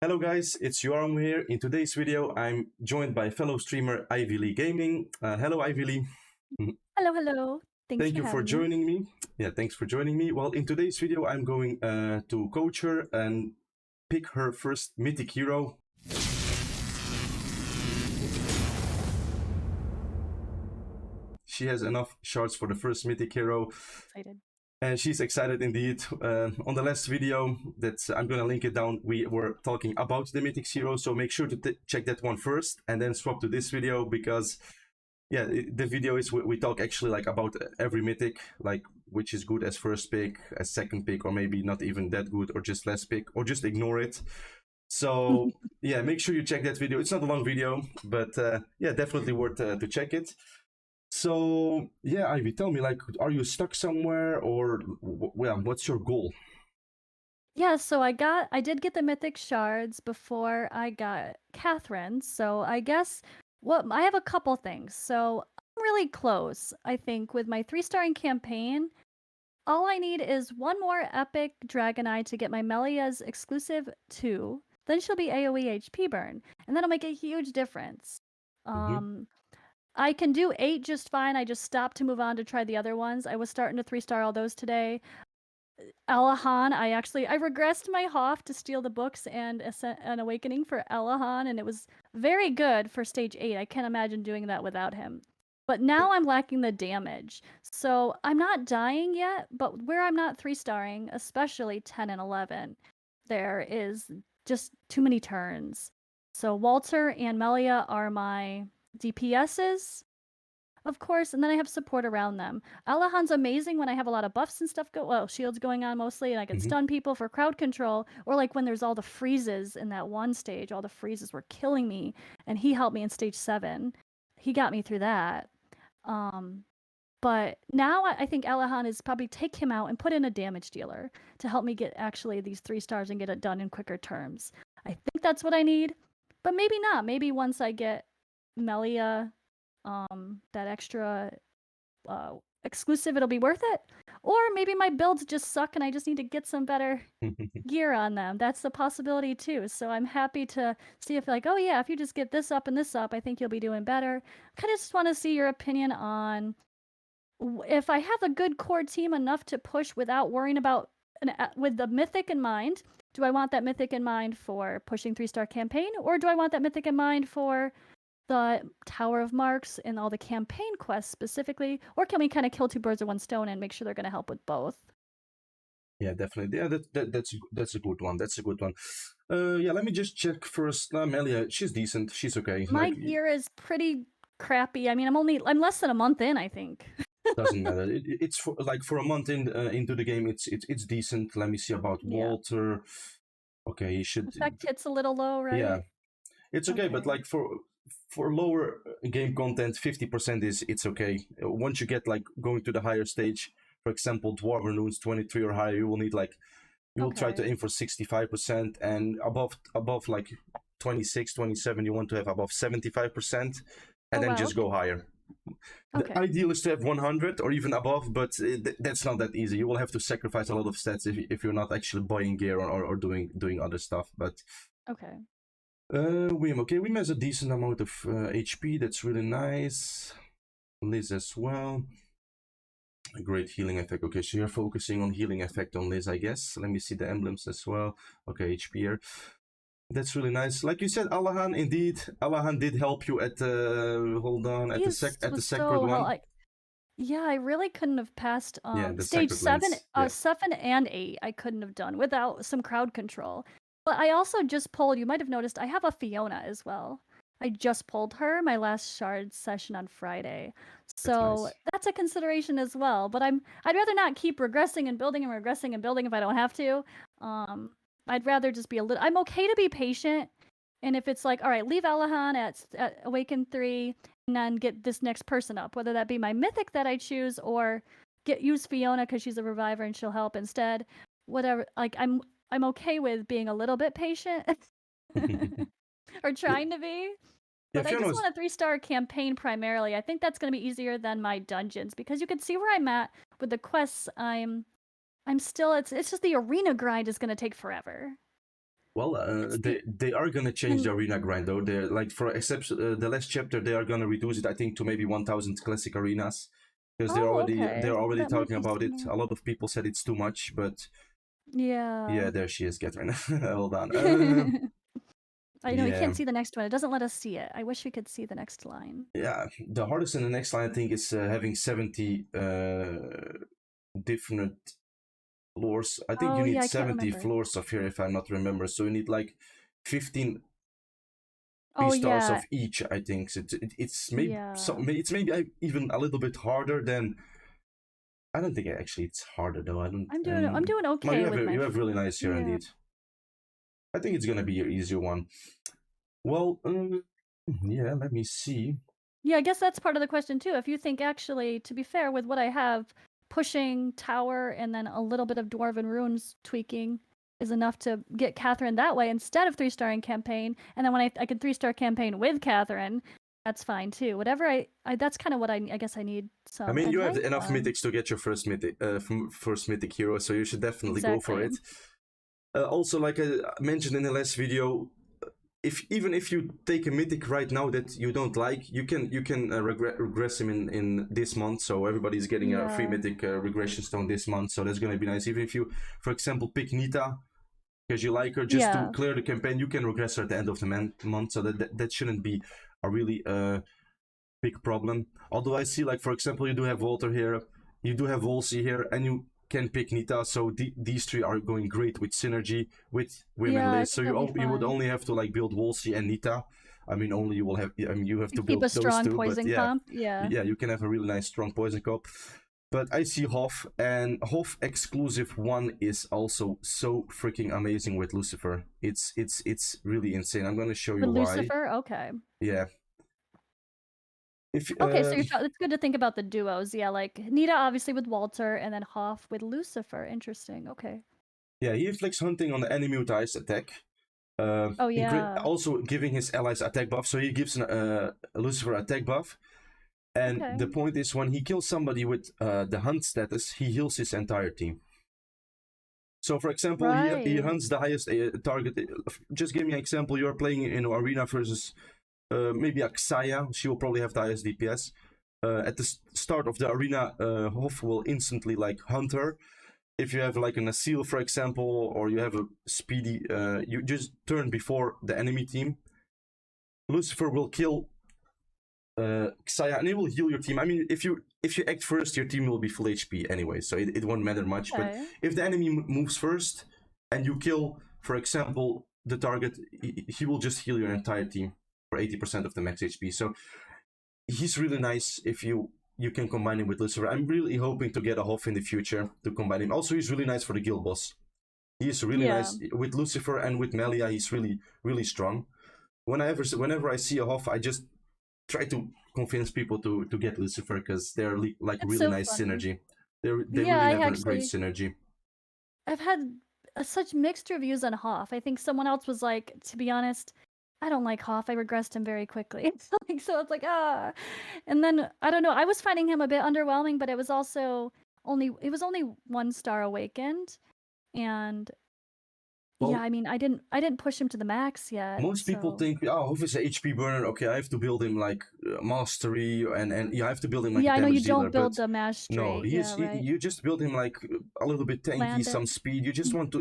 Hello guys, it's Juarmu here. In today's video, I'm joined by fellow streamer IvyLeeGaming. Hello IvyLee. Hello, hello. Thanks Thank for you for having me. joining me. Yeah, thanks for joining me. Well, in today's video, I'm going to coach her and pick her first mythic hero. She has enough shards for the first mythic hero. Excited. And she's excited indeed. On the last video, that's I'm gonna link it down. We were talking about the mythic hero, so make sure to check that one first, and then swap to this video because, yeah, the video is we talk actually like about every mythic, like which is good as first pick, as second pick, or maybe not even that good, or just last pick, or just ignore it. So yeah, make sure you check that video. It's not a long video, but yeah, definitely worth to check it. So yeah, Ivy, tell me, like, are you stuck somewhere, or well, what's your goal? Yeah, so I did get the mythic shards before I got Katherine. So I guess I have a couple things. So I'm really close, I think, with my 3-starring campaign. All I need is one more epic Dragon Eye to get my Melia's exclusive 2. Then she'll be AoE HP burn, and that'll make a huge difference. Mm-hmm. I can do 8 just fine. I just stopped to move on to try the other ones. I was starting to 3-star all those today. Elahan, I regressed my Hoff to steal the books and an awakening for Elahan, and it was very good for stage 8. I can't imagine doing that without him. But now I'm lacking the damage. So I'm not dying yet, but where I'm not 3-starring, especially 10 and 11, there is just too many turns. So Walter and Melia are my DPSs, of course, and then I have support around them. Alahan's amazing when I have a lot of buffs and stuff shields going on mostly, and I can stun people for crowd control, or like when there's all the freezes in that one stage, all the freezes were killing me, and he helped me in stage 7. He got me through that. But now I think Alahan is probably take him out and put in a damage dealer to help me get actually these 3 stars and get it done in quicker terms. I think that's what I need, but maybe not. Maybe once I get Melia, that extra exclusive, it'll be worth it. Or maybe my builds just suck and I just need to get some better gear on them. That's a possibility too. So I'm happy to see if like, oh yeah, if you just get this up and this up, I think you'll be doing better. Kind of just want to see your opinion on if I have a good core team enough to push without worrying about with the mythic in mind. Do I want that mythic in mind for pushing 3-star campaign, or do I want that mythic in mind for the Tower of Marks and all the campaign quests specifically, or can we kind of kill 2 birds with 1 stone and make sure they're going to help with both? Yeah, definitely. Yeah, that's a good one. That's a good one. Yeah, let me just check first. Melia, she's decent. She's okay. My Like, gear is pretty crappy. I mean, I'm less than a month in, I think. doesn't matter. It's for like for a month into the game. It's decent. Let me see about Yeah. Walter. Okay, he should. Effect hit's a little low, right? Yeah, it's okay. But like for lower game content, 50% is it's okay. Once you get like going to the higher stage, for example, Dwarven Runes 23 or higher, you will need like you will try to aim for 65%, and above like 26, 27, you want to have above 75%, and then just go higher. Okay. The ideal is to have 100 or even above, but that's not that easy. You will have to sacrifice a lot of stats if you're not actually buying gear or doing other stuff. But Okay. Wim has a decent amount of HP. That's really nice. Liz as well. A great healing effect. Okay, so you're focusing on healing effect on Liz, I guess. Let me see the emblems as well. Okay, HP here. That's really nice. Like you said, Alahan, indeed. Alahan did help you at the hold on at the sacred one. Yeah, I really couldn't have passed Yeah, the stage sacred 7, lands. Yeah. 7 and 8. I couldn't have done without some crowd control. But I also just pulled. You might have noticed I have a Fiona as well. I just pulled her my last shard session on Friday, so that's a consideration as well. But I'd rather not keep regressing and building if I don't have to. I'd rather just be a little. I'm okay to be patient, and if it's like, all right, leave Alahan at Awaken 3 and then get this next person up, whether that be my mythic that I choose or use Fiona because she's a reviver and she'll help instead. Whatever, like I'm okay with being a little bit patient or trying to be. But I just want a 3-star campaign primarily. I think that's going to be easier than my dungeons because you can see where I'm at with the quests. I'm still it's just the arena grind is going to take forever. Well, they are gonna change the arena grind though. They're like, for except the last chapter, they are gonna reduce it, I think, to maybe 1,000 classic arenas, because Oh, okay. they're already That might talking be about it. smart. A lot of people said it's too much, but Yeah. yeah, there she is, Katherine. Hold on. I know we Yeah, can't see the next one. It doesn't let us see it. I wish we could see the next line. yeah. The hardest in the next line, I think, is having 70 different floors. I think Oh you yeah, need I can't 70 remember. floors of here, if I not remember. So you need like 15 Oh stars yeah, of each. I think so it's maybe yeah. it's maybe even a little bit harder than. I don't think actually it's harder though. I don't. I'm doing Well, okay with my you have really nice here yeah. indeed. I think it's gonna be your easier one. Well, yeah. Let me see. Yeah, I guess that's part of the question too. If you think actually, to be fair, with what I have, pushing tower and then a little bit of dwarven runes tweaking is enough to get Katherine that way instead of 3-starring campaign. And then when I can 3-star campaign with Katherine, that's fine too. Whatever I that's kind of what I guess I need I some mean, you have advice enough on. mythics to get your first mythic hero, so you should definitely go for Exactly. it. Also, like I mentioned in the last video, even if you take a mythic right now that you don't like, you can regress him in this month. So everybody's getting a free Yeah. mythic regression stone this month. So that's gonna be nice. Even if you, for example, pick Nita because you like her, just to Yeah. clear the campaign, you can regress her at the end of the month. So that shouldn't be a really big problem. Although I see, like, for example, you do have Walter here, you do have Wolsey here, and you can pick Nita. So these three are going great with synergy with Women Yeah, I Liz. So think that'll be you would fun. only have to like build Wolsey and Nita. I mean, only you will have. I mean, you have to Keep build a those strong two. But poison comp. Yeah. yeah, you can have a really nice strong poison comp. But I see Hoff, and Hoff exclusive one is also so freaking amazing with Lucifer. It's really insane. I'm gonna show you With why. Lucifer? Okay. Yeah. If Okay, so it's good to think about the duos. Yeah, like Nita obviously with Walter and then Hoff with Lucifer. Interesting. Okay. yeah, he inflicts hunting on the enemy with ice attack. Oh yeah. Also giving his allies attack buff, so he gives a Lucifer attack buff. And Okay. the point is, when he kills somebody with the hunt status, he heals his entire team. So, for example, he Right. hunts the highest target. Just give me an example. You're playing in arena versus maybe a Xayah. She will probably have the highest DPS. At the start of the arena, Hoff will instantly like hunt her. If you have like an Asil, for example, or you have a speedy, you just turn before the enemy team. Lucifer will kill Xayah and it will heal your team. I mean, if you act first, your team will be full HP anyway, so it won't matter much. Okay. But if the enemy moves first and you kill, for example, the target, he will just heal your entire team for 80% of the max HP. So he's really nice if you can combine him with Lucifer. I'm really hoping to get a Hoff in the future to combine him. Also, he's really nice for the guild boss. He is really nice with Lucifer and with Melia. He's really, really strong. Whenever I see a Hoff, I just try to convince people to get Lucifer because they're like It's really so nice funny. synergy. They Yeah, really I have a great actually synergy. I've had such mixed reviews on Hoff. I think someone else was like, to be honest, I don't like Hoff. I regressed him very quickly. So it's like, ah. And then I don't know. I was finding him a bit underwhelming, but it was only 1-star awakened. And yeah, Well, I mean, I didn't push him to the max yet. most people So think, oh, Hoff is an HP burner. Okay, I have to build him like mastery, and yeah, I have to build him like yeah, a I know you damage dealer. don't build But the no, mastery. Yeah, right. you just build him like a little bit tanky, Land it. some speed. You just want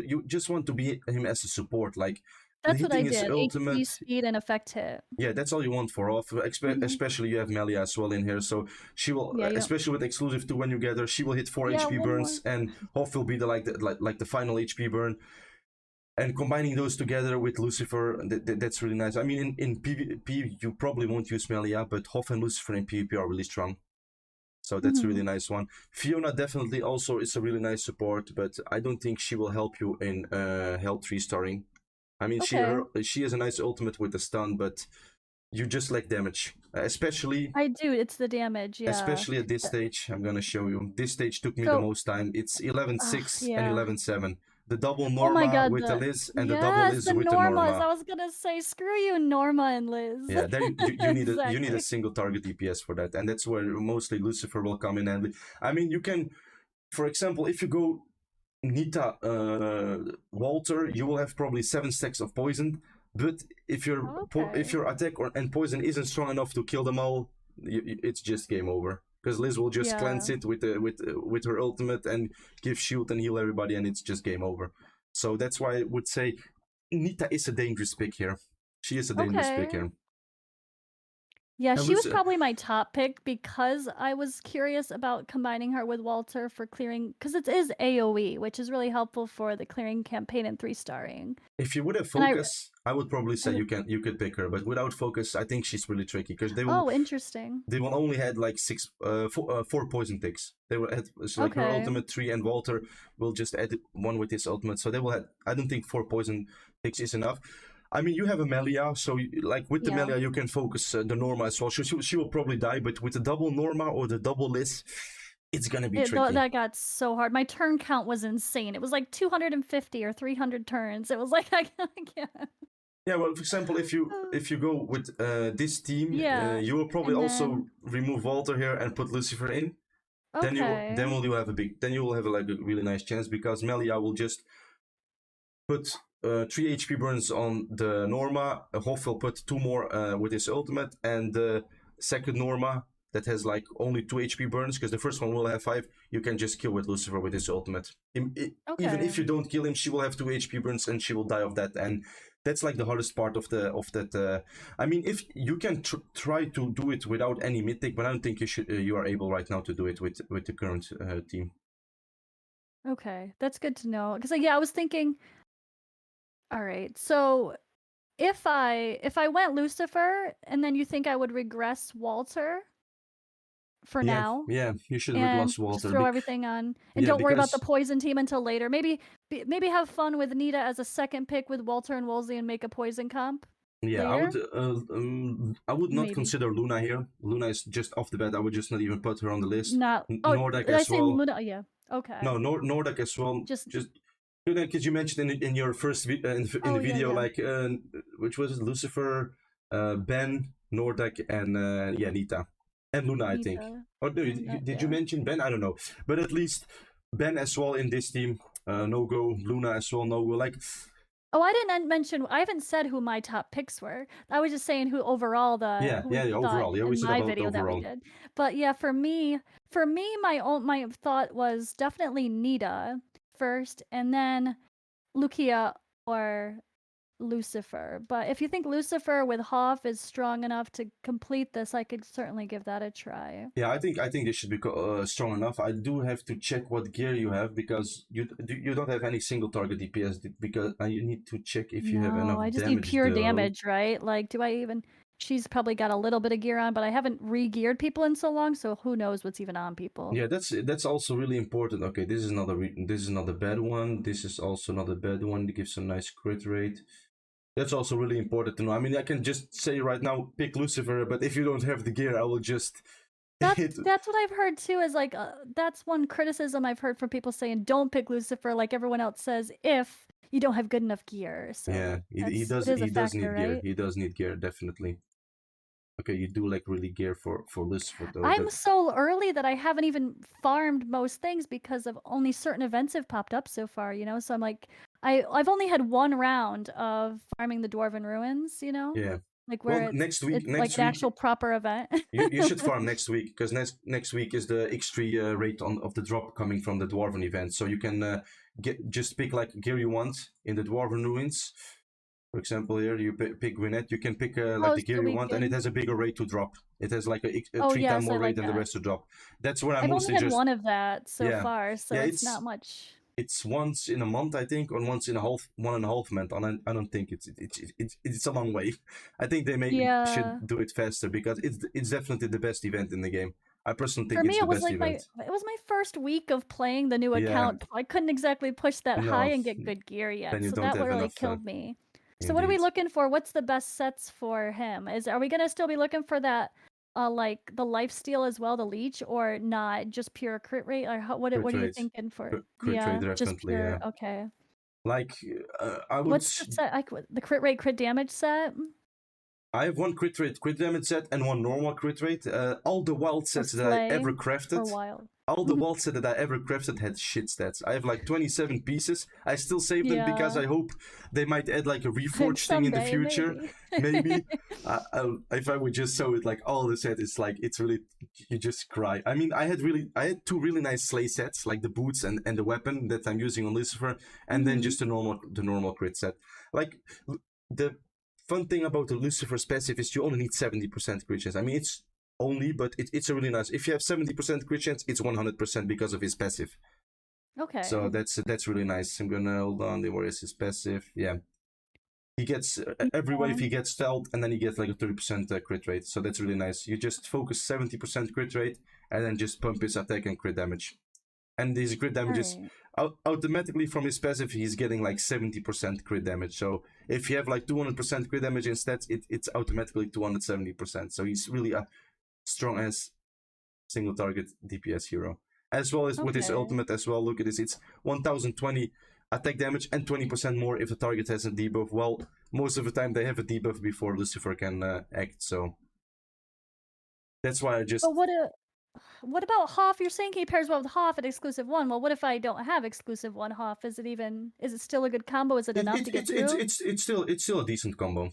to be him as a support, like That's what I hitting his did. HP, ultimate. speed, and effect hit. Yeah, that's all you want for off. Especially you have Melia as well in here, so she will, Yeah, you don't. especially with exclusive 2 when you get her, she will hit 4 Yeah, HP one more. burns, and Hoff will be the like the final HP burn. And combining those together with Lucifer, that's really nice. I mean, in PvP, you probably won't use Melia, but Hoff and Lucifer in PvP are really strong. So that's a really nice one. Fiona definitely also is a really nice support, but I don't think she will help you in health 3-starring. I mean, Okay. she has a nice ultimate with the stun, but you just lack damage. Especially I do. It's the damage. Yeah. especially at this stage. I'm gonna show you. This stage took me the So, most time. It's 11-6 and yeah. 11-7. The double Oh my Norma God, with the Liz and the double yes, Liz the with the Normas. Norma. I was gonna say, screw you, Norma and Liz. Yeah, there you need a Exactly. single target DPS for that, and that's where mostly Lucifer will come in handy. I mean, you can, for example, if you go Nita, Walter, you will have probably 7 stacks of poison. But if Okay. your attack and poison isn't strong enough to kill them all, it's just game over. Because Liz will just cleanse Yeah. it with her ultimate and give shield and heal everybody, and it's just game over. So that's why I would say Nita is a dangerous pick here. She is a dangerous pick Okay. here. Yeah, And she was Lucy, probably my top pick because I was curious about combining her with Walter for clearing, because it is AoE, which is really helpful for the clearing campaign and 3-starring. if you would have And focus, I would probably say and you could pick her, but without focus, I think she's really tricky because oh, interesting. they will only had like four poison ticks. They will add so like her Okay. ultimate 3, and Walter will just add one with his ultimate. So they will have. I don't think 4 poison ticks is enough. I mean, you have a Melia, so like with the Yeah. Melia, you can focus the Norma as well. She will probably die, but with the double Norma or the double Liz, it's gonna be tricky. That got so hard. My turn count was insane. It was like 250 or 300 turns. It was like I can't. Yeah, well, for example, if you go with this team, Yeah. you will probably And also then remove Walter here and put Lucifer in. okay. Then will you have then you will have like a really nice chance because Melia will just put 3 HP burns on the Norma. Hoff will put 2 more with his ultimate, and the second Norma that has like only 2 HP burns because the first one will have 5. You can just kill with Lucifer with his ultimate. Even if you don't kill him, she will have 2 HP burns and she will die of that. And that's like the hardest part of that. I mean, if you can try to do it without any mythic, but I don't think you are able right now to do it with the current team. Okay, that's good to know. Because yeah, I was thinking. All right, so if I went Lucifer, and then you think I would regress Walter for now, Yeah, you should and regress just Walter. throw everything on, and Yeah, don't worry about the because poison team until later. Maybe have fun with Nita as a second pick with Walter and Wolsey and make a poison comp. yeah, Later? I would not Maybe. consider Luna here. Luna is just off the bat. I would just not even put her on the list. Not. Oh, Nordak did I as say well. Luna? Oh, yeah. Okay. No, Nordak as well. Just. Just because you mentioned in your first in Oh the yeah, video, yeah. like which was it? Lucifer, Ben, Nordak, and yeah, Nita and Luna, I think. Nita. Or no, did you Yeah. mention Ben? I don't know, but at least Ben as well in this team. No go. Luna as well. No go. Like. Oh, I didn't mention. I haven't said who my top picks were. I was just saying who overall who we thought overall. Yeah, we in said my about video that we overall. did. But yeah, for me, my thought was definitely Nita first, and then Lucia or Lucifer. But if you think Lucifer with Hoff is strong enough to complete this, I could certainly give that a try. Yeah, I think this should be strong enough. I do have to check what gear you have because you don't have any single target DPS because you need to check if you have enough No, I just need damage pure though. damage, right? Like, do I even? She's probably got a little bit of gear on, but I haven't re-geared people in so long, so who knows what's even on people. Yeah, that's also really important. Okay, this is not a bad one. This is also not a bad one. It gives a nice crit rate. That's also really important to know. I mean, I can just say right now, pick Lucifer, but if you don't have the gear, I will just That's what I've heard too. Is like that's one criticism I've heard from people saying don't pick Lucifer like everyone else says if you don't have good enough gear. So Yeah, it is a factor, need gear. right? He does need gear, definitely. Okay, you do like really gear for Lucifer though. I'm so early that I haven't even farmed most things because of only certain events have popped up so far, you know? So I'm like, I've only had one round of farming the Dwarven Ruins, you know? Yeah. Like where Well, it's like an actual proper event. you should farm next week because next week is the X3 rate of the drop coming from the Dwarven event. So you can just pick like gear you want in the Dwarven ruins. For example, here you pick Gwyneth. You can pick like the gear you want, and it has a bigger rate to drop. It has like a Oh 3 times yes, I more rate like than the that. rest to drop. That's what I'm I've only mostly had just. one of that so Yeah. far, so Yeah, it's not much. it's once in a month, I think, or once in a half, 1.5 month. And I don't think it's a long way. I think they should do it faster because it's definitely the best event in the game. I personally think For me, it's the it was best like event. it was my first week of playing the new Yeah, account. I couldn't exactly push that high no, and get good gear then yet, you so don't that have really enough. killed me. So what are we Indeed. looking for? What's the best sets for him? Are we gonna still be looking for that, like the lifesteal as well, the leech, or not? Just pure crit rate, or what Crit are you rate. thinking for? Crit rate, Just definitely. pure. Yeah. Okay. Like I would. What's the set? Like the crit rate, crit damage set? I have one crit damage set and one normal crit rate. All the wild sets that I ever crafted, all the wild sets that I ever crafted had shit stats. I have like 27 pieces. I still save them because I hope they might add like a reforged thing in the future. Maybe. If I would just show it like all the set, it's like it's really you just cry. I mean, I had two really nice slay sets, like the boots and the weapon that I'm using on Lucifer, and then just the normal crit set. Like the fun thing about the Lucifer's passive is you only need 70% crit chance. I mean, it's only, but it's a really nice. If you have 70% crit chance, it's 100% because of his passive. Okay. So that's really nice. I'm gonna hold on. Where is his passive? Yeah. He gets every wave he gets stealth, and then he gets like a 30% crit rate. So that's really nice. You just focus 70% crit rate, and then just pump his attack and crit damage. And his crit damage is automatically from his passive, he's getting like 70% crit damage. So if you have like 200% crit damage in stats, it's automatically 270%. So he's really a strong as single target DPS hero. As well as with his ultimate as well. Look at this, it's 1020 attack damage and 20% more if the target has a debuff. Well, most of the time they have a debuff before Lucifer can act, so that's why I just... But what about Hoff? You're saying he pairs well with Hoff at exclusive 1. Well, what if I don't have exclusive 1 Hoff? Is it still a good combo? Is it enough to get through? It's still a decent combo.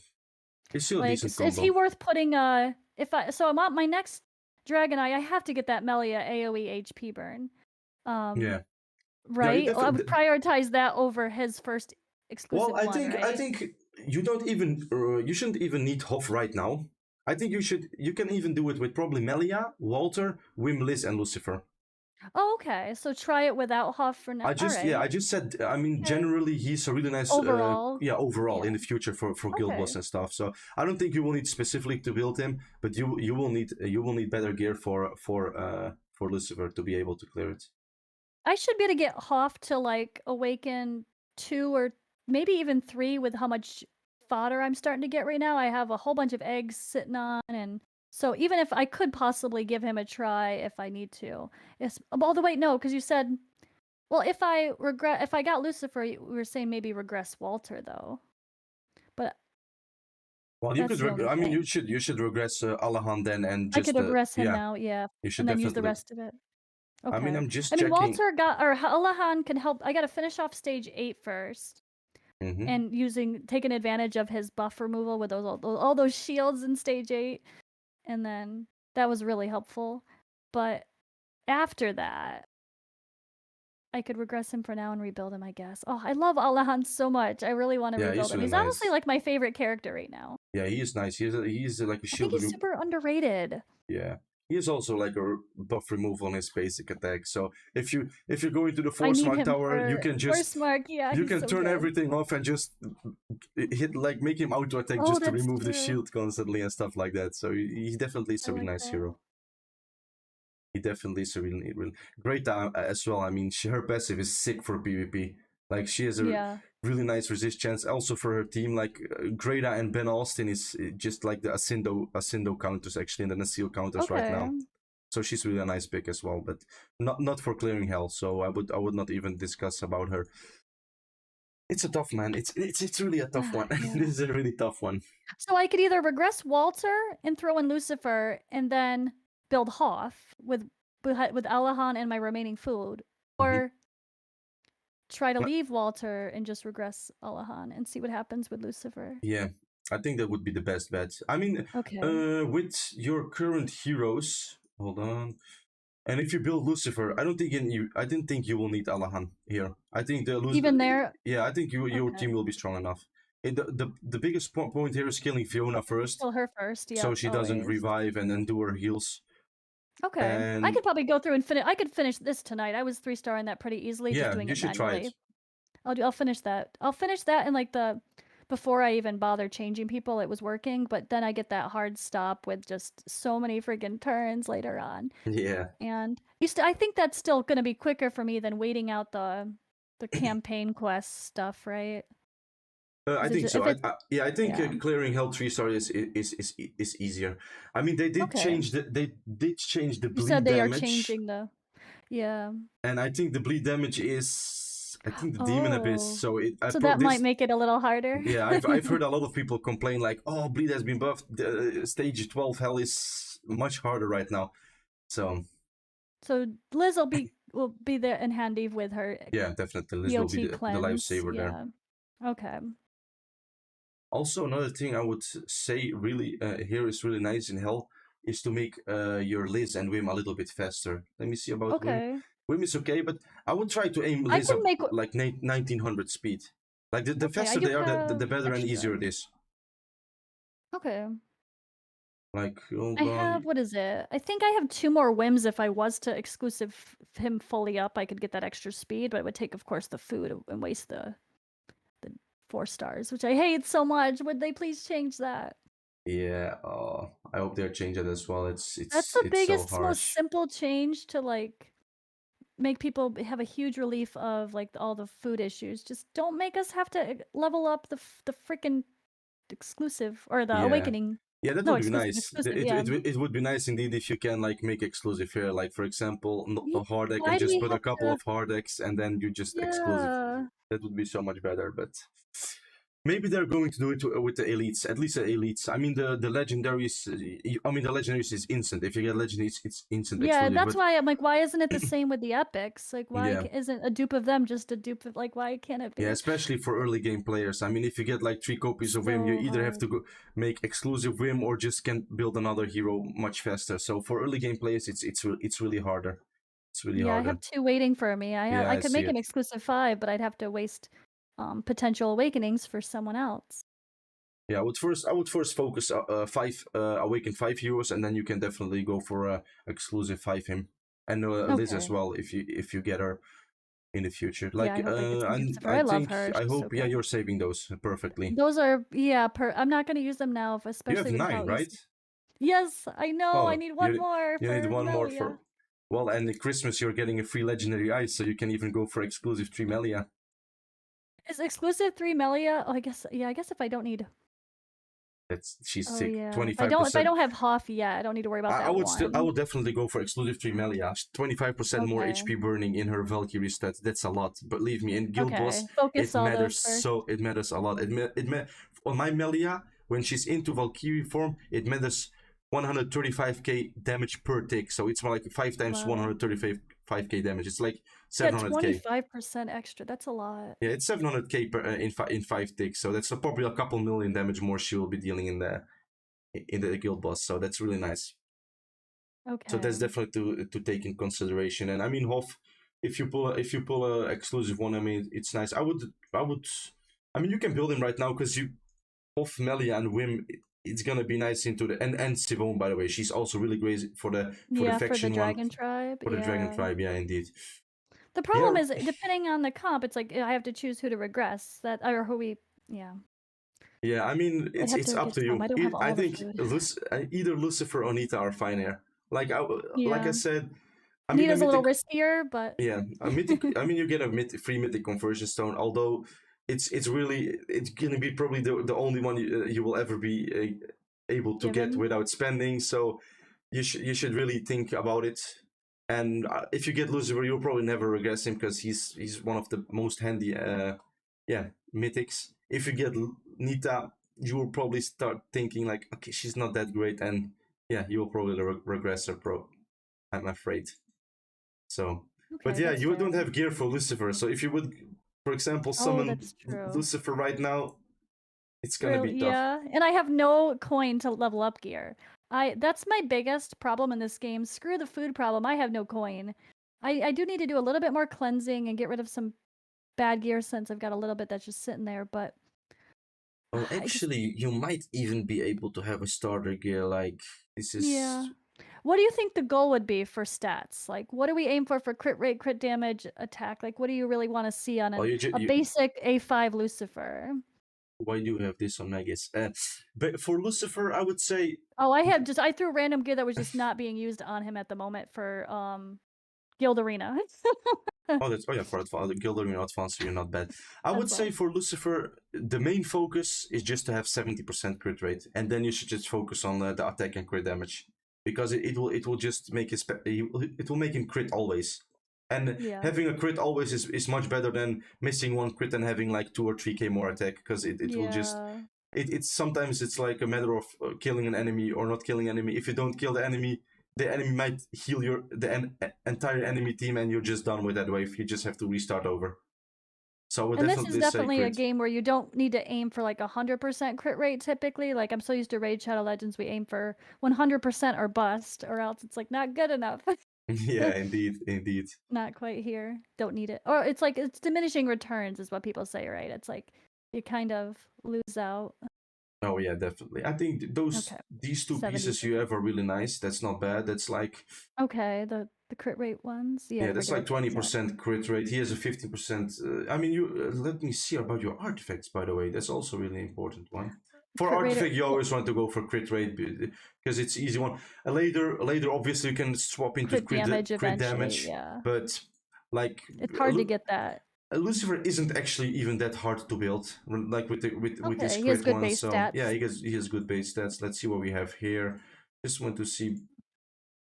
It's still a decent combo. Is he worth putting so I'm on my next Dragon Eye, I have to get that Melia AoE HP burn. Yeah. Right? I would prioritize that over his first exclusive one. Well, I think you don't even you shouldn't even need Hoff right now. I think you can even do it with probably Melia, Walter, Wim, Liz, and Lucifer. Oh, okay. So try it without Hoff for now. I just said, I mean, generally he's a really nice overall. Overall in the future for guild boss and stuff. So I don't think you will need specifically to build him, but you will need better gear for Lucifer to be able to clear it. I should be able to get Hoff to like awaken 2 or maybe even 3 with how much fodder I'm starting to get right now. I have a whole bunch of eggs sitting on, and so even if I could possibly give him a try if I need to. Although wait, no, because you said, well, if I got Lucifer, we were saying maybe regress Walter though. But well, you could. I mean, you should regress Allahan then, and just I could regress him now, yeah, you should and then use the rest of it. Okay. I mean, I'm just checking. Walter Allahan can help. I got to finish off stage 8 first. And taking advantage of his buff removal with all those shields in stage 8, and then that was really helpful. But after that, I could regress him for now and rebuild him, I guess. Oh, I love Allahan so much. I really want to rebuild him. He's honestly like my favorite character right now. Yeah, he is nice. He's like a shield. I think he's super underrated. Yeah. He is also like a buff removal on his basic attack. So if you're going to the Force Mark Tower, you can just you can turn everything off and just make him auto attack just to remove the shield constantly and stuff like that. So he definitely is a really nice hero. He definitely is a really great as well. I mean, her passive is sick for PvP. Like she has a really nice resist chance also for her team. Like Greta and Ben Austin is just like the Ascindo counters actually, and the Nacil counters right now. So she's really a nice pick as well, but not for clearing hell. So I would not even discuss about her. It's a tough man. It's really a tough one. This is a really tough one. So I could either regress Walter and throw in Lucifer, and then build Hoff with Allahan and my remaining food, or try to leave Walter and just regress Allahan and see what happens with Lucifer. Yeah, I think that would be the best bet. I mean, with your current heroes, hold on. And if you build Lucifer, I didn't think you will need Allahan here. I think even there. Yeah, I think your team will be strong enough. The biggest point here is killing Fiona first. Kill her first, yeah. So she doesn't revive and then do her heals. Okay, I could probably go through and finish. I could finish this tonight. I was 3-starring that pretty easily. Yeah, just doing you should try it. I'll finish that. I'll finish that, and like before I even bother changing people, it was working. But then I get that hard stop with just so many freaking turns later on. Yeah. And I think that's still going to be quicker for me than waiting out the campaign quest stuff, right? I think so. I think clearing Hell 3-star is easier. I mean, they did change the bleed damage. You said they are changing the, And I think the bleed damage is I think the Demon Abyss. Oh, So so that might make it a little harder. Yeah, I've heard a lot of people complain like, oh, Bleed has been buffed. Stage 12 hell is much harder right now. So Liz will be there and handy with her. Yeah, definitely. Liz will be the lifesaver there. Okay. Also, another thing I would say really here is really nice in Hell is to make your Liz and Wim a little bit faster. Let me see about Wim. Okay. Wim is okay, but I would try to aim I Liz can up make like 1900 speed. Like the Okay, I faster do they are, the have better and extra. easier it is. Okay. Like, I have, what is it? I think I have 2 more whims. If I was to exclusive him fully up, I could get that extra speed, but it would take, of course, the food and waste the 4 stars, which I hate so much. Would they please change that? Yeah, I hope they'll change it as well. That's the It's so biggest, most harsh. simple change to like make people have a huge relief of like all the food issues. Just don't make us have to level up the freaking exclusive or the awakening. Yeah, that No, would be exclusive, nice. yeah. It would be nice indeed if you can like make exclusive here, like for example, not Yeah, the hard deck why and do just we put a have couple to? of hard decks and then you just exclusive. Yeah. That would be so much better, but maybe they're going to do it with the elites, at least the elites. I mean, the legendaries. I mean, the legendaries is instant. If you get legendaries, it's instant. Yeah, exclusive, that's but why I'm like, why isn't it the same with the epics? Like, why yeah, isn't a dupe of them just a dupe of like? Why can't it be? yeah, especially for early game players. I mean, if you get like 3 copies of Wim, you So either have hard. to go make exclusive Wim or just can build another hero much faster. So for early game players, it's really harder. It's really Yeah, I harder. have 2 waiting for me. Yeah, I I could see make an it. exclusive 5, but I'd have to waste potential awakenings for someone else. Yeah, I would first focus 5 awaken 5 heroes, and then you can definitely go for exclusive 5 him and Liz as Okay. well if you get her in the future. Yeah, Like I hope I get some and Lucifer. I I love think her. I She's so hope yeah good. you're saving those perfectly. Those are I'm not gonna use them now, You especially have with 9, how right? easy. Yes, I know. I Oh, need one more you need for one more Melia. for. Well, and at Christmas you're getting a free legendary ice, so you can even go for exclusive 3 Melia. Is exclusive 3 Melia? Oh, I guess if I don't need. She's Oh sick. yeah. 25%. If I don't have Hoff yet, I don't need to worry about that I one. would definitely go for exclusive 3 Melia. 25% more Okay. HP burning in her Valkyrie stat. That's a lot. Believe me, in Guild Boss, Okay. Focus it all matters those first. it matters a lot. On my Melia, when she's into Valkyrie form, it matters 135k damage per tick. So it's more like 5 times Wow. 135k damage. It's like Yeah, 700k. 25% extra. That's a lot. Yeah, it's 700k per, in 5 ticks. So that's probably a couple million damage more she will be dealing in the Guild Boss. So that's really nice. Okay. So that's definitely to take in consideration. And I mean, Hoff, if you pull a exclusive one, I mean, it's nice. I mean, you can build him right now because Hoff, Melia, and Wim. It's gonna be nice into the and Sivone, by the way. She's also really great for the faction Dragon one. Tribe. For the Dragon Tribe, yeah, indeed. The problem is, depending on the comp, it's like I have to choose who to regress. Or who we, yeah. Yeah, I mean, it's up to you. I don't have all I the think food. either Lucifer or Nita are fine here. Like I said, I mean, Nita's a little riskier, but yeah, a mythic. I mean, you get a free mythic conversion stone. Although it's gonna be probably the only one you will ever be able to get without spending. So you should really think about it. And if you get Lucifer, you'll probably never regress him because he's one of the most handy mythics. If you get Nita, you will probably start thinking like, okay, she's not that great, and yeah, you will probably regress her I'm afraid. So, but yeah, you don't have gear for Lucifer. So if you would, for example, summon Lucifer right now, it's gonna be tough. Yeah, and I have no coin to level up gear. That's my biggest problem in this game. Screw the food problem. I have no coin. I do need to do a little bit more cleansing and get rid of some bad gear since I've got a little bit that's just sitting there, but well, actually, you might even be able to have a starter gear. Like this is. Yeah. What do you think the goal would be for stats? Like, what do we aim for crit rate, crit damage, attack? Like, what do you really want to see on a basic A5 Lucifer? Why do you have this on Magus? But for Lucifer, I would say. Oh, I threw random gear that was just not being used on him at the moment for Guild Arena. Yeah, for the Guild Arena Advanced, you're not bad. I would say for Lucifer, the main focus is just to have 70% crit rate, and then you should just focus on the attack and crit damage, because it will just make it will make him crit always. And Yeah. having a crit always is much better than missing one crit and having like 2 or 3k more attack, because it will just it's sometimes it's like a matter of killing an enemy or not killing an enemy. If you don't kill the enemy might heal entire enemy team, and you're just done with that wave. You just have to restart over. So I would And this is definitely say definitely a crit. game where you don't need to aim for like 100% crit rate typically. Like I'm so used to Raid Shadow Legends, we aim for 100% or bust, or else it's like not good enough. Yeah, indeed. Not quite here. Don't need it. Or it's like it's diminishing returns is what people say, right? It's like you kind of lose out. Oh yeah, definitely. I think Okay. these two 70. pieces you have are really nice. That's not bad. That's like Okay, the crit rate ones. Yeah, that's regular like 20% crit rate. He has a 15%. I mean, you let me see about your artifacts, by the way. That's also really important one. For crit rate. artifact, you always want to go for crit rate because it's easy one. Later, obviously, you can swap into Crit damage crit eventually, damage. yeah. But like, It's hard to get that. Lucifer isn't actually even that hard to build, like with this Okay, he has crit good one. base So stats. yeah, he has good base stats. Let's see what we have here. Just want to see if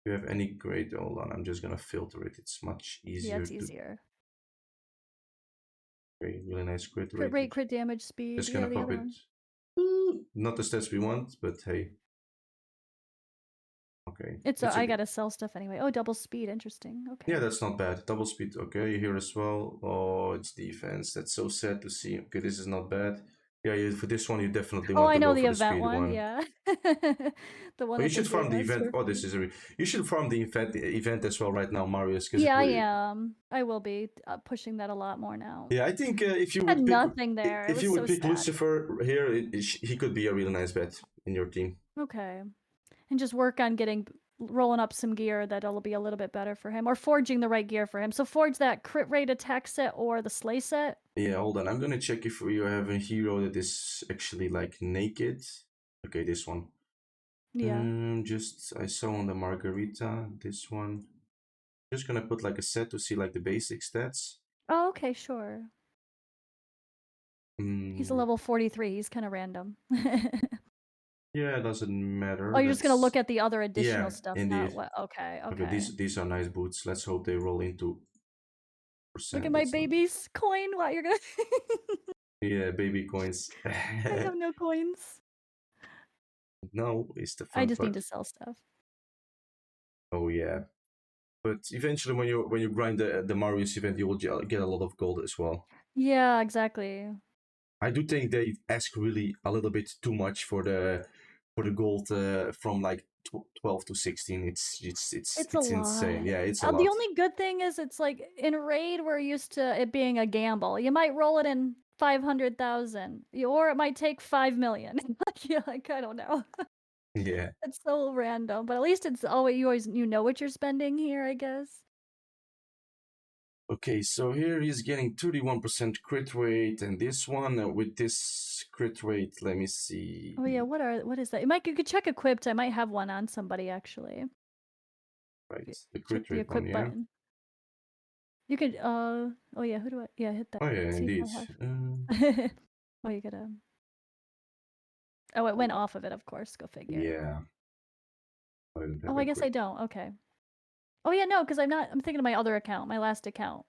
you have any great. Hold on, I'm just gonna filter it. It's much easier. Yeah, it's easier. Okay, really nice crit Crit rate. rate, crit damage, speed. Just Yeah, gonna the pop other it. one. Not the stats we want, but hey. Okay. It's I gotta sell stuff anyway. Oh, double speed. Interesting. Okay. Yeah, that's not bad. Double speed. Okay, here as well. Oh, it's defense. That's so sad to see. Okay, this is not bad. Yeah, for this one you definitely want to go for the speed one. Yeah. The one But you that they should farm gave the us. event. Oh, this is you should farm the event as well right now, Marius. Yeah, I am. I will be pushing that a lot more now. Yeah, I think if you Had would pick nothing there. if It you was would so pick sad. Lucifer here, he could be a really nice bet in your team. Okay. And just work on rolling up some gear that'll be a little bit better for him, or forging the right gear for him. So forge that crit rate attack set or the slay set. Yeah, hold on. I'm gonna check if you have a hero that is actually like naked. Okay, this one. Yeah. Just I saw on the Margarita this one. Just gonna put like a set to see like the basic stats. Oh, okay, sure. He's a level 43. He's kind of random. Yeah, it doesn't matter. Oh, you're just gonna look at the other additional stuff, indeed. not what? Okay, okay. These are nice boots. Let's hope they roll into percent. Look at my baby's coin. Wow, you're gonna. Yeah, baby coins. I have no coins. No, it's the fun I just part. need to sell stuff. Oh yeah, but eventually when you grind the Marius event, you will get a lot of gold as well. Yeah, exactly. I do think they ask really a little bit too much for the gold from like 12 to 16. It's insane. Yeah, it's a lot. The only good thing is it's like in Raid we're used to it being a gamble. You might roll it in 500,000, or it might take 5 million. Yeah, like I don't know. Yeah. It's so random, but at least it's always you know what you're spending here, I guess. Okay, so here he's getting 31% crit rate, and this one with this crit rate, let me see. Oh yeah, what is that? You could check equipped. I might have one on somebody actually. Right, the crit rate equip one, yeah. Button. You could oh yeah, who do I hit that. Oh yeah, see indeed. Oh, you gotta. Oh, it went off of it, of course. Go figure. Yeah. Oh, I guess I don't. Okay. Oh yeah, no, because I'm thinking of my other account, my last account.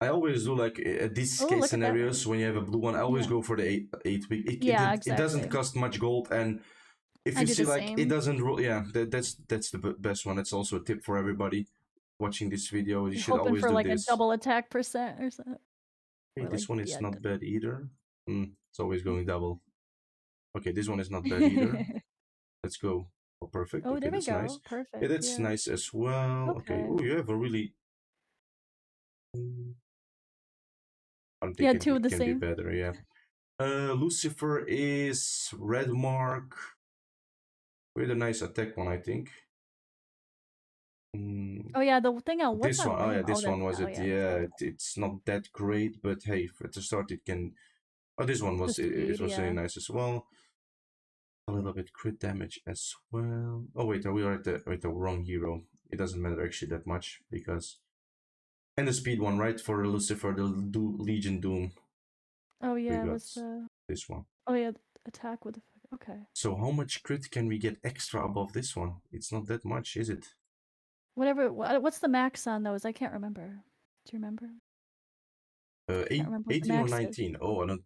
I always do like these case scenarios when you have a blue one. I always go for the 8 week. It doesn't cost much gold, and if you see like it doesn't roll, yeah, that's the best one. It's also a tip for everybody watching this video. You should always for do like this. a double attack percent or something. Hey, this one is not bad either. It's always going double. Okay, this one is not bad either. Let's go. Oh, perfect. Oh, okay, there we that's go. nice. Perfect. Yeah, that's nice as well. Okay. Oh, you have a really. I'm thinking two of the can same. be better. Yeah. Lucifer is red mark with a nice attack one, I think. Oh yeah, the thing on this one. Oh yeah, this one was it. Yeah, it's not that great, but hey, at the start it can. Oh, this one was it was really nice as well. A little bit crit damage as well. Oh wait, we are at the wrong hero. It doesn't matter actually that much because. And the speed one, right? For Lucifer, the Legion Doom. Oh yeah, it was this one. Oh yeah, attack with the. Okay. So how much crit can we get extra above this one? It's not that much, is it? Whatever. What's the max on those? I can't remember. Do you remember? Can't remember what the 18 or max is. 19? Oh, I don't.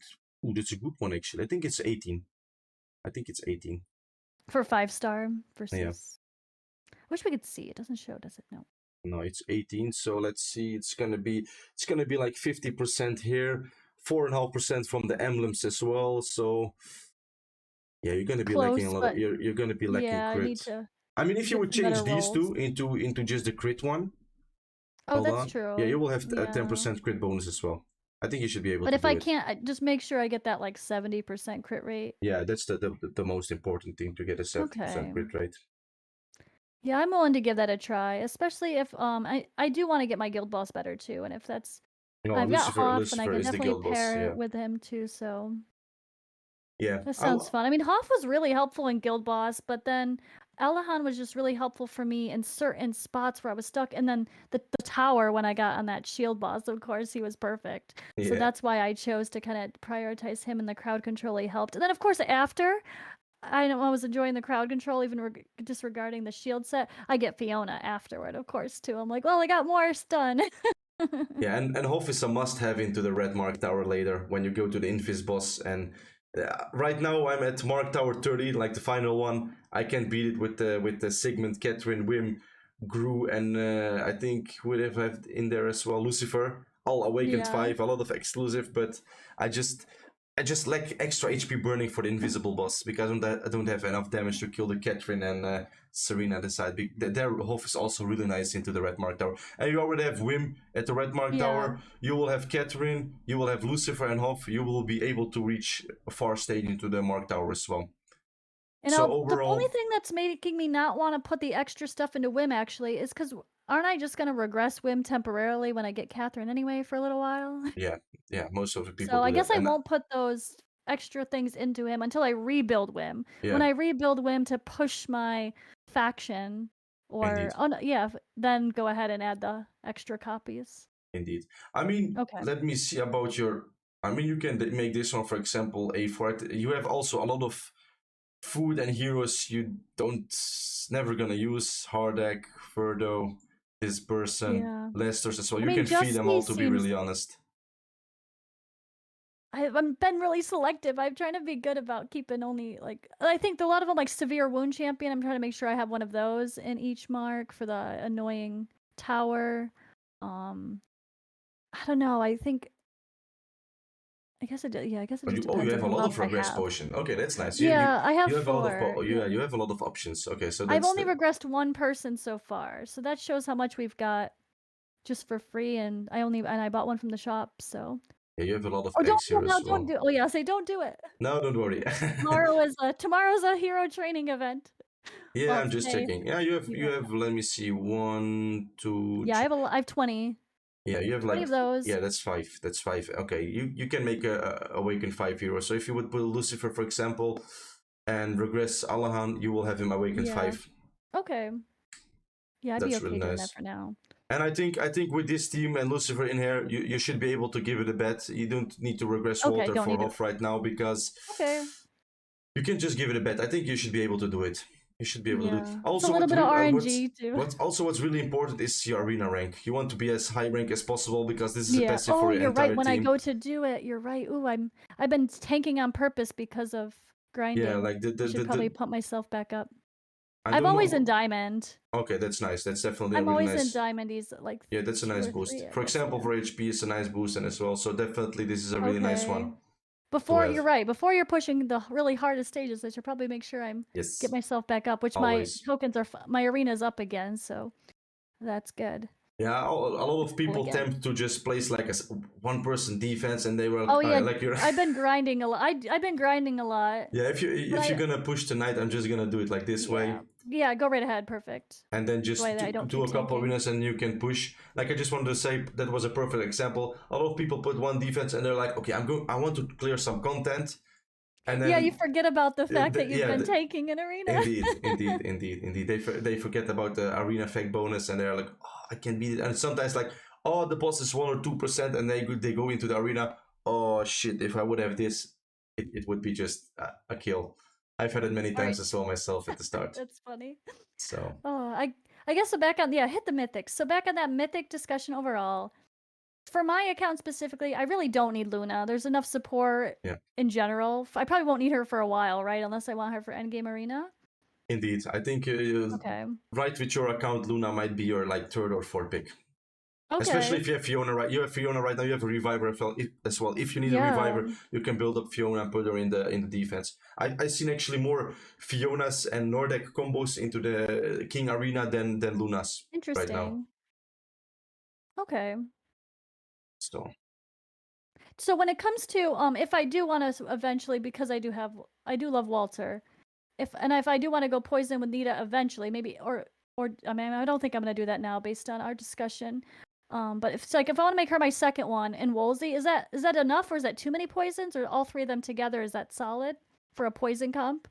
Ooh, that's a good one actually. I think it's 18. I think it's 18. For 5-star versus. Yeah. I wish we could see. It doesn't show, does it? No. No, it's 18. So let's see. It's gonna be like 50% here, 4.5% from the emblems as well. So yeah, you're gonna be lacking a Close, lot of. but You're gonna be lacking yeah, I crit. need to I mean, if you get would some change better these rolls. two into just the crit one, Oh, hold that's on. true. Yeah, you will have a Yeah. 10% crit bonus as well. I think you should be able But to if do I it. can't, just make sure I get that like 70% crit rate. Yeah, that's the most important thing, to get a 70% Okay. crit rate. Yeah, I'm willing to give that a try, especially if I do want to get my guild boss better too, and if that's No, I've got Hoff, and I Lucifer can is the definitely guild boss. pair Yeah, it with him too. So yeah. that sounds fun. I mean, Hoff was really helpful in guild boss, but then Alahan was just really helpful for me in certain spots where I was stuck, and then the tower when I got on that shield boss, of course, he was perfect. So Yeah. that's why I chose to kind of prioritize him, and the crowd control he helped. And then of course after I know I was enjoying the crowd control, even disregarding the shield set. I get Fiona afterward, of course, too. I'm like, well, I got more stun. Yeah, and Hoff is a must-have into the red mark tower later when you go to the Invis boss. And right now I'm at mark tower 30, like the final one. I can't beat it with the Sigmund, Katherine, Wim, Gru, and I think we have in there as well Lucifer. All awakened Yeah. 5, a lot of exclusive, but I just lack extra HP burning for the invisible boss because I don't have enough damage to kill the Katherine and Serena at the side. Their Hoff is also really nice into the red mark tower. And you already have Wim at the red mark Yeah. tower. You will have Katherine, you will have Lucifer and Hoff. You will be able to reach a far stage into the mark tower as well. And So the overall, only thing that's making me not want to put the extra stuff into Wim actually is because aren't I just gonna regress Wim temporarily when I get Katherine anyway for a little while? yeah, most of the people So I do guess that. I And won't put those extra things into him until I rebuild Wim. yeah, When I rebuild Wim to push my faction, indeed. or then go ahead and add the extra copies. Indeed. I mean, Okay. let me see about your. I mean, you can make this one, for example, a fort. You have also a lot of food and heroes you don't never gonna use. Hardak, Furdo, this person, Yeah. Lester's as well. I You mean, can feed them all, Justy to be seems. really honest. I've been really selective. I'm trying to be good about keeping only like I think a lot of them like severe wound champion. I'm trying to make sure I have one of those in each mark for the annoying tower. I don't know. I guess it. Yeah, I guess it But just you depends on have a who lot else of I regress have. potion. Okay, that's nice. Yeah, I have you have a lot of 4. Yeah. you have a lot of options. Okay, so I've that's only regressed one person so far, so that shows how much we've got just for free. And I bought one from the shop, so. yeah, you have a lot of Oh, don't eggs here as don't well. do. Oh yeah, say don't do it. No, don't worry. Tomorrow's a hero training event. Yeah, Well, I'm just today. checking. Yeah, you have. Let me see, one, two. Yeah, I have 20. Yeah, you have 20 like of those. yeah, that's 5. That's 5. Okay, you can make a awaken 5 heroes. So if you would put Lucifer, for example, and regress Alahan, you will have him awakened Yeah. 5. Okay. Yeah, I'd be That's okay really doing that nice. for now. And I think with this team and Lucifer in here, you should be able to give it a bet. You don't need to regress Okay, Walter don't for need to. Hoff right now because Okay. you can just give it a bet. I think you should be able to do it. You should be able to do it. Yeah. It's a Also, little bit of RNG too. what's really important is your arena rank. You want to be as high rank as possible because this is a Yeah. passive Oh, for your you're right. entire When I team. go to do it, you're right. Ooh, I've been tanking on purpose because of grinding. Yeah, like I should probably pump myself back up. I I'm don't always in know. diamond. Okay, that's nice. That's definitely a I'm really always in nice. diamond. He's like Yeah, that's a 2 nice or 3, boost. I For guess. example, Yeah. for HP, it's a nice boost and as well. So definitely, this is a really nice Okay. one. Before you're right. Before you're pushing the really hardest stages, I should probably make sure Yes. get myself back up. Which Always. my tokens are. My arena's up again, so that's good. Yeah, a lot of people Again. tend to just place like a one-person defense, and they were Oh yeah, like you're. I've been grinding a lot. I've been grinding a lot. Yeah, if you're gonna push tonight, I'm just gonna do it like this way. Yeah, go right ahead. Perfect. And then just I don't do a couple tanking. arenas and you can push. Like I just wanted to say that was a perfect example. A lot of people put one defense and they're like, okay, I want to clear some content. And then, yeah, you forget about the fact that you've been the, taking an arena. Indeed. They forget about the arena effect bonus and they're like, oh, I can beat it. And sometimes like, oh, the boss is 1 or 2%, and they go into the arena. Oh shit! If I would have this, it would be just a kill. I've had it many times as well myself at the start. That's funny. So. Oh, I guess so back on, yeah, hit the mythics. So back on that mythic discussion overall, for my account specifically, I really don't need Luna. There's enough support in general. I probably won't need her for a while, right? Unless I want her for endgame arena. Indeed, I think Okay. right with your account, Luna might be your like third or fourth pick. Especially if you have Fiona right, you have Fiona right now. You have a reviver as well. If you need a reviver, you can build up Fiona and put her in the defense. I seen actually more Fionas and Nordek combos into the King Arena than Lunas right now. Okay. So when it comes to if I do want to eventually, because I do love Walter, if I do want to go poison with Nita eventually, maybe or I mean I don't think I'm gonna do that now based on our discussion. But if I want to make her my second one in Wolsey, is that enough, or is that too many poisons, or all three of them together, is that solid for a poison comp?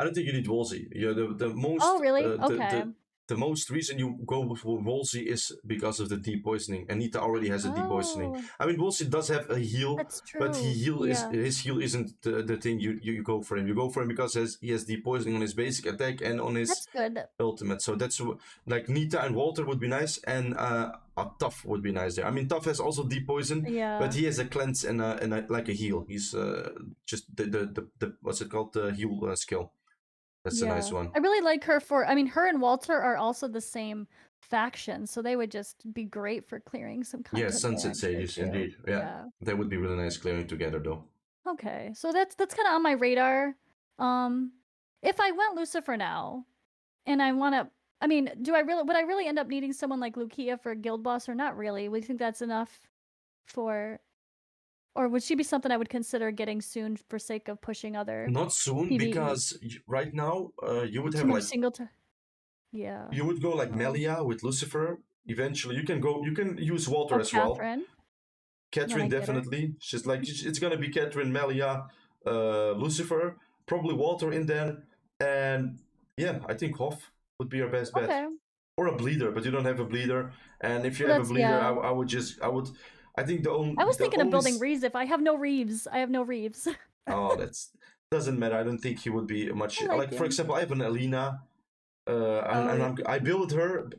I don't think you need Wolsey. Yeah, the most. Oh really? Okay. The most reason you go with Wolsey is because of the depoisoning. Anita already has a depoisoning. I mean, Wolsey does have a heal, That's true. but his heal isn't the thing you go for him. You go for him because he has depoisoning on his basic attack and on his ultimate. So that's like Nita and Walter would be nice, and a Tough would be nice there. I mean, Tough has also depoison, but he has a cleanse and like a heal. He's just the what's it called, the heal skill. That's a nice one. I really like her for, I mean, her and Walter are also the same faction, so they would just be great for clearing some content. Yeah, Sunset Sages, indeed. Yeah, that would be really nice clearing together, though. Okay, so that's kind of on my radar. If I went Lucifer now, and I want to, I mean, would I really end up needing someone like Lucia for a guild boss, or not really? Would you think that's enough for, or would she be something I would consider getting soon for sake of pushing other? Not soon, PvE? Because right now you would have like you would go like Melia with Lucifer. Eventually, you can use Walter as Katherine. well. Katherine definitely. She's like it's gonna be Katherine, Melia, Lucifer, probably Walter in there, and yeah, I think Hoff would be your best bet. Or a bleeder, but you don't have a bleeder. And if you have a bleeder, I think the only. I was thinking of building Reeves. If I have no Reeves, Oh, that's doesn't matter. I don't think he would be much. Like for example, I have an Alina. I built her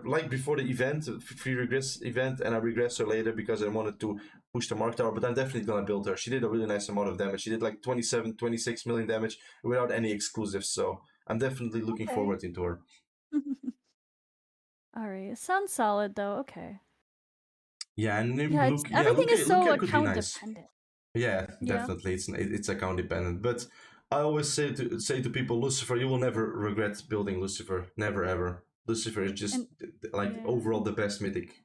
like before the event, free regress event, and I regressed her later because I wanted to push the Mark Tower, but I'm definitely gonna build her. She did a really nice amount of damage. She did like 27, 26 million damage without any exclusives, so I'm definitely looking forward into her. Alright, sounds solid though, okay. Yeah, and everything is so account dependent. Yeah, definitely, it's account dependent, but I always say to people, Lucifer, you will never regret building Lucifer. Never ever. Lucifer is just overall the best mythic.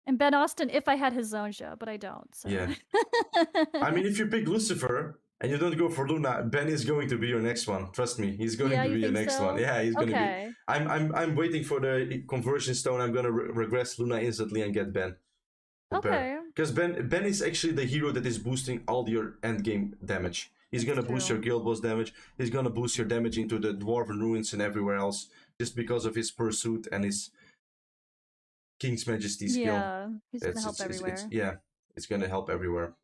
And Ben Austin, if I had his Zonja, but I don't. So. Yeah. I mean, if you pick Lucifer and you don't go for Luna, Ben is going to be your next one. Trust me, he's going to be your next one. Yeah, he's going to be. I'm waiting for the conversion stone. I'm going to regress Luna instantly and get Ben. Because Ben is actually the hero that is boosting all your end game damage. He's gonna boost your guild boss damage. He's gonna boost your damage into the Dwarven ruins and everywhere else, just because of his pursuit and his King's Majesty skill. Yeah, he's gonna help everywhere. It's gonna help everywhere.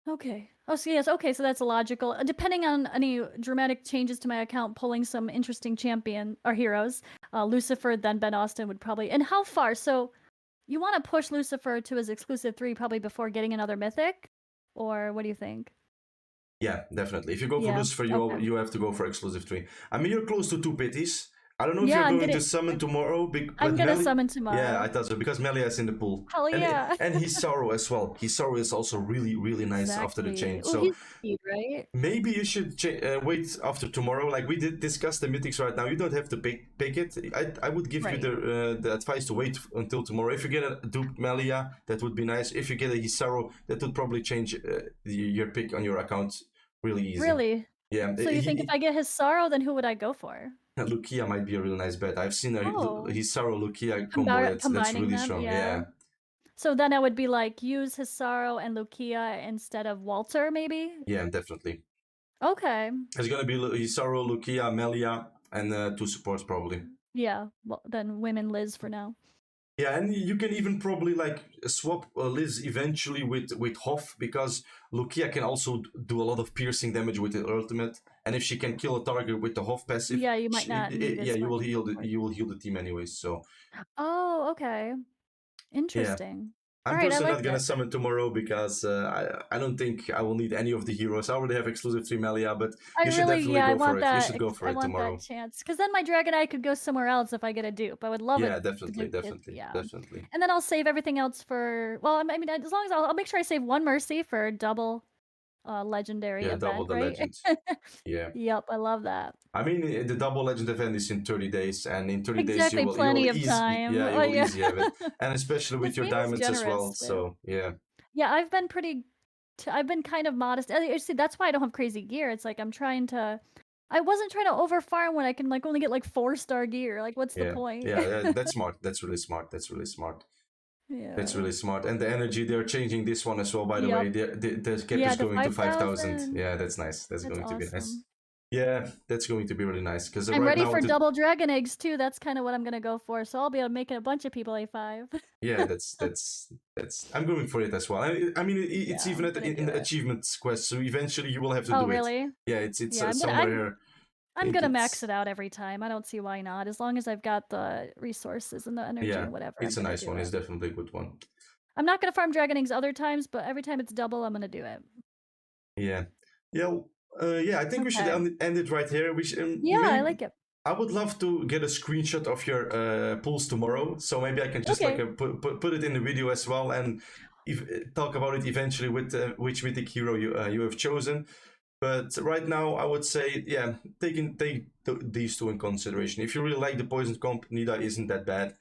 Okay. Oh, so yes. Okay, so that's logical. Depending on any dramatic changes to my account, pulling some interesting champion or heroes, Lucifer, then Ben Austin would probably. And how far? So, you want to push Lucifer to his exclusive 3 probably before getting another mythic, or what do you think? Yeah, definitely. If you go for Lucifer, you have to go for exclusive 3. I mean, you're close to 2 pities. I don't know if you're going to summon tomorrow. I'm going to summon tomorrow. Yeah, I thought so, because Melia is in the pool. Hell yeah. And his Sorrow as well. His Sorrow is also really, really nice after the change. So he's speed, right? Maybe you should wait after tomorrow. Like we did discuss the mythics right now. You don't have to pick it. I would give you the advice to wait until tomorrow. If you get a Duke Melia, that would be nice. If you get a Hisaro, that would probably change your pick on your account really easy. Really? Yeah. So you think if I get Hisaro, then who would I go for? Lucia might be a really nice bet. I've seen Hisaro Lucia combo that's really strong. Yeah. So then I would be like, use Hisaro and Lucia instead of Walter, maybe? Yeah, definitely. Okay. It's gonna be Hisaro, Lucia, Melia, and 2 supports probably. Yeah, well, then women Liz for now. Yeah, and you can even probably like swap Liz eventually with Hoff, because Lucia can also do a lot of piercing damage with the ultimate, and if she can kill a target with the Hoff passive, Yeah, you might not need yeah, as you will much heal support. you will heal the team anyways. So Oh, okay. yeah. Interesting. I'm All right, I personally like not gonna that. summon tomorrow because I don't think I will need any of the heroes. I already have exclusive 3 Melia, but I you should really, definitely yeah, I go for want it. You that. should go for I it want that tomorrow. chance, because then my Dragonite could go somewhere else if I get a dupe. I would love Yeah, it to definitely, get it. definitely, Yeah, definitely. and then I'll save everything else for. Well, I mean, as long as I'll make sure I save one Mercy for double legendary Yeah, double event, the right? legend. Yeah. Yep, I love that. I mean, the double legend event is in 30 days, and in 30 days Exactly, you will plenty of easy, time. yeah, you Oh will yeah, easy have it, and especially with this your game is diamonds as well. generous with. So yeah, Yeah, I've been pretty. I've been kind of modest. You see, that's why I don't have crazy gear. It's like I'm trying to. I wasn't trying to overfarm when I can like only get like 4-star gear. Like, what's the yeah, point? yeah. That's smart. That's really smart. That's really smart. That's Yeah. really smart. And the energy, they're changing this one as well, by the way. Yep. The cap Yeah, is to going to 5,000. 5,000. Yeah, that's nice. That's That's going to be nice. awesome. Yeah, that's going to be really nice. Because I'm right ready now, for double dragon eggs too. That's kind of what I'm gonna go for. So I'll be able to make a bunch of people A5. yeah, I'm going for it as well. I mean, Yeah, it's even I'm gonna in do the it. achievements quest, so eventually you will have to Oh, do it. really? Yeah, it's Yeah, somewhere here. I'm gonna max It's it out every time. I don't see why not. As long as I've got the resources and the energy yeah, and whatever, I'm it's a gonna nice do one. It's it. definitely a good one. I'm not gonna farm dragon eggs other times, but every time it's double, I'm gonna do it. Yeah, yeah, yeah. I think we should Okay. end it right here. We Yeah, I maybe like it. I would love to get a screenshot of your pulls tomorrow, so maybe I can just Okay. like put it in the video as well, and talk about it eventually with which mythic hero you have chosen. But right now, I would say, yeah, take these two in consideration. If you really like the poison comp, Nida isn't that bad,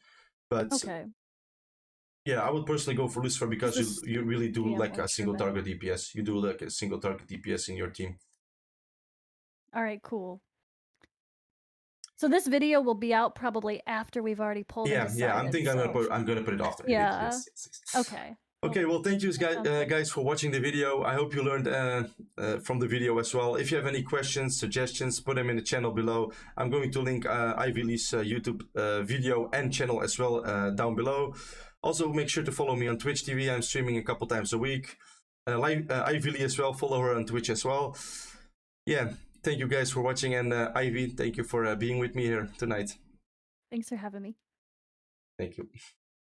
but Okay. yeah, I would personally go for Lucifer because This you really do yeah, like more a single true. target DPS. You do like a single target DPS in your team. All right, cool. So this video will be out probably after we've already pulled and Yeah, decided. I'm thinking So I'm gonna put it after. yeah. Yes, yes, yes. Okay. Okay, well, thank you That sounds good. guys for watching the video. I hope you learned from the video as well. If you have any questions, suggestions, put them in the channel below. I'm going to link IvyLee's YouTube video and channel as well down below. Also, make sure to follow me on Twitch TV. I'm streaming a couple times a week. IvyLee as well. Follow her on Twitch as well. Yeah, thank you guys for watching, and Ivy, thank you for being with me here tonight. Thanks for having me. Thank you.